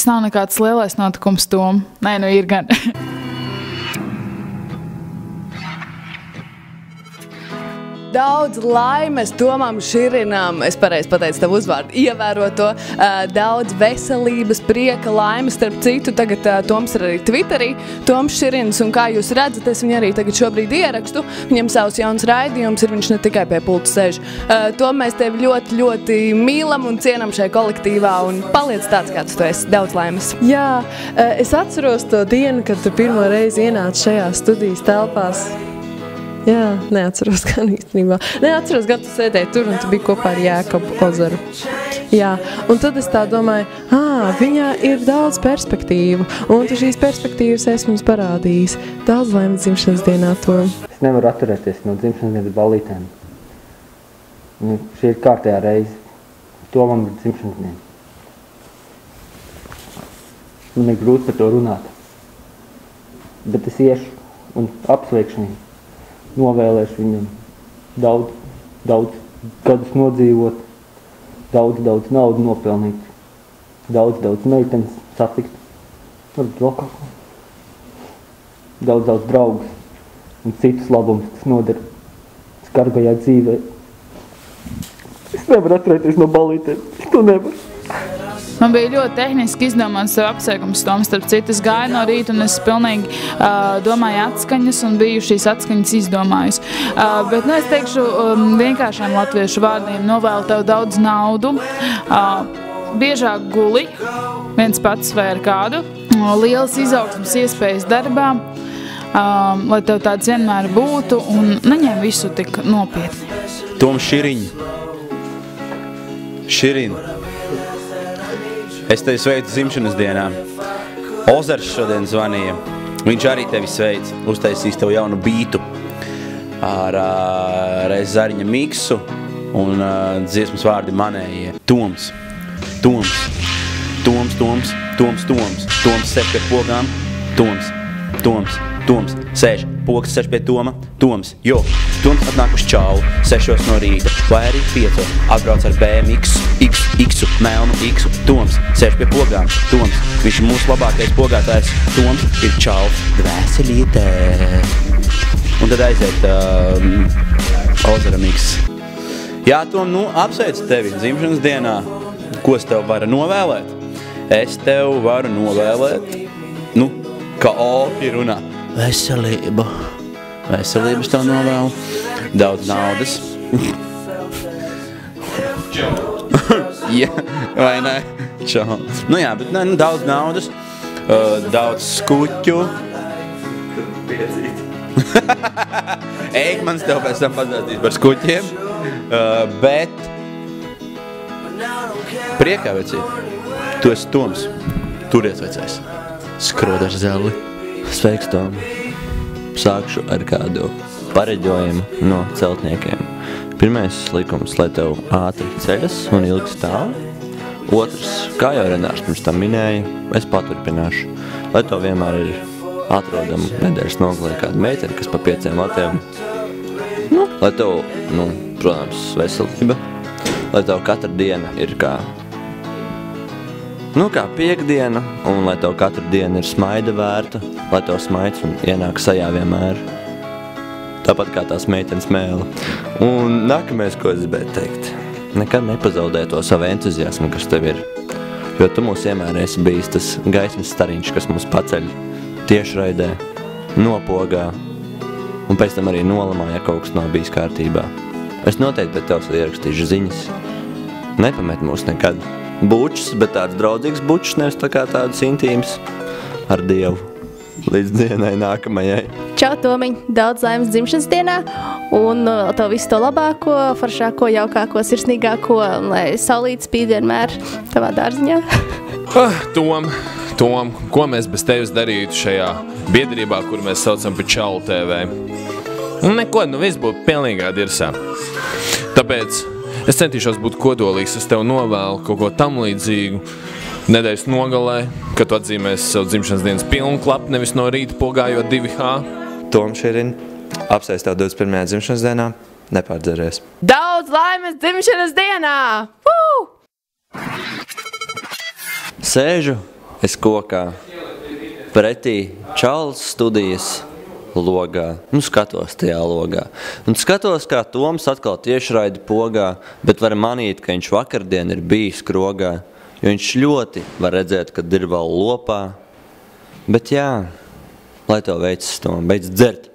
tas nav nekāds lielais notikums, Tom. Nē, nu ir gan. Daudz laimes Tomam Širinam, es pareizi pateicu tavu uzvārdu, ievēro to, daudz veselības, prieka, laimes, starp citu, tagad Toms ir arī Twitterī, Toms Širins, un kā jūs redzat, es viņu arī tagad šobrīd ierakstu, viņam savs jauns raidījums ir, viņš ne tikai pie pulta sēž. Tom, mēs tevi ļoti, ļoti mīlam un cienam šajā kolektīvā, un paliec tāds, kāds tu esi, daudz laimes. Jā, es atceros to dienu, kad tu pirmo reizi ienāci šajā studijas telpās. Jā, neatceros gan īstenībā. Neatceros, gan tu sēdēji tur un tu biji kopā ar Jēkabu Ozaru. Jā, un tad es tā domāju, viņā ir daudz perspektīvu, un tu šīs perspektīvas esi mums parādījis. Daudz laimes dzimšanas dienā, Tom. Es nevaru atturēties no dzimšanas dienas ballītēm. Šī ir kārtējā reize. Tomam ir dzimšanas diena. Man ir grūti par to runāt. Bet es iešu un apsveikšu viņu. Novēlēšu viņam daudz gadus nodzīvot, daudz naudu nopelnīt, daudz meitenes satikt, varbūt vēl kaut ko. Daudz draugus un citus labumus, kas nodara skarbajā dzīvē. Es nevaru atturēties no ballītēm, es to nevaru. Man bija ļoti tehniski izdomāts tev apsveikums, Tom, starp citu, es gāju no rīta un es pilnīgi domāju atskaņas un biju šīs atskaņas izdomājusi. Bet, es teikšu vienkāršiem latviešu vārdiem, novēlu tev daudz naudu, biežāk guli, viens pats vai ar kādu, lielas izaugsmas iespējas darbā, lai tev tāds vienmēr būtu un neņem visu tik nopietni. Tom Širiņ. Es tevi sveicu dzimšanas dienā. Ozars šodien zvanīja. Viņš arī tevi sveic. Uztaisīs tev jaunu bītu ar Zariņa miksu un dziesmas vārdi manējie. Toms sēž pie pogām. Toms sēž. Pogas sēž pie Toma. Toms atnāk uz čaulu 6 no rīta vai arī 5. Atbrauc ar BMX, X-u, melnu X-u. Toms sēž pie pogām. Toms, viņš ir mūsu labākais pogātājs. Toms ir čaulu dvēselītē. Un tad aiziet Ozara miks. Jā, Tom, apsveicu tevi dzimšanas dienā. Ko es tev varu novēlēt? Es tev varu novēlēt, kā Olki runā. Veselības tev novēlu. Daudz naudas. Jā, vai ne? Čau. Jā, bet daudz naudas, daudz skuķu. Eigmans tev pēc tam pastāstīs par skuķiem, bet priekā, vecīt, tu esi Toms. Turies, vecais. Skrod ar zeli. Sveiks, Tom. Sākšu ar kādu pareģojumu no celtniekiem. Pirmais likums, lai tev ātri ceļas un ilgi stāv. Otrs, kā jau Renārs pirms tam minēja, es paturpināšu. Lai tev vienmēr ir atrodama nedēļas nogalē kāda meitene, kas pa 5 latiem. Lai tev, protams, veselība. Lai tev katra diena ir kā piekdiena, un lai tev katru dienu ir smaida vērta, lai tev smaids un ienāk sajā vienmēr. Tāpat kā tās meitenes mēle. Un nākamais, ko es gribētu teikt, nekad nepazaudē to savu entuziasmu, kas tev ir. Jo tu mūs vienmēr esi bijis tas gaismas stariņš, kas mūs paceļ tiešraidē, nopogā, un pēc tam arī nolamā, ja kaut kas nav bijis kārtībā. Es noteikti pēc tev ierakstīšu ziņas. Nepamet mūs nekad. Bučs, bet tāds draudzīgs bučs, nevis tā kā tāds intīms ar Dievu līdz dienai nākamajai. Čau, Tomiņ! Daudz laimes dzimšanas dienā un tev visu to labāko, foršāko, jaukāko, sirsnīgāko, lai saulīt spīd vienmēr tavā dārziņā. Tom, ko mēs bez tevis darītu šajā biedrībā, kur mēs saucam par Čaulu TV? Neko, viss būtu pilnīgā dirsā. Tāpēc es centīšos būt kodolīgs, es tev novēlu kaut ko tam līdzīgu nedēļas nogalē, kad tu atzīmēsi savu dzimšanas dienas pilnu klapu, nevis no rīta pogājot 2H. Tom Širin, apsveic tev 21. dzimšanas dienā, nepārdzeries. Daudz laimes dzimšanas dienā! Sēžu Es kokā pretī Čāles studijas logā. Skatos tajā logā. Un skatos, kā Toms atkal tiešraidi pogā, bet var manīt, ka viņš vakardien ir bijis krogā, jo viņš ļoti var redzēt, kad ir vēl lopā. Bet jā, lai tev veicas, Tom, beidz dzert.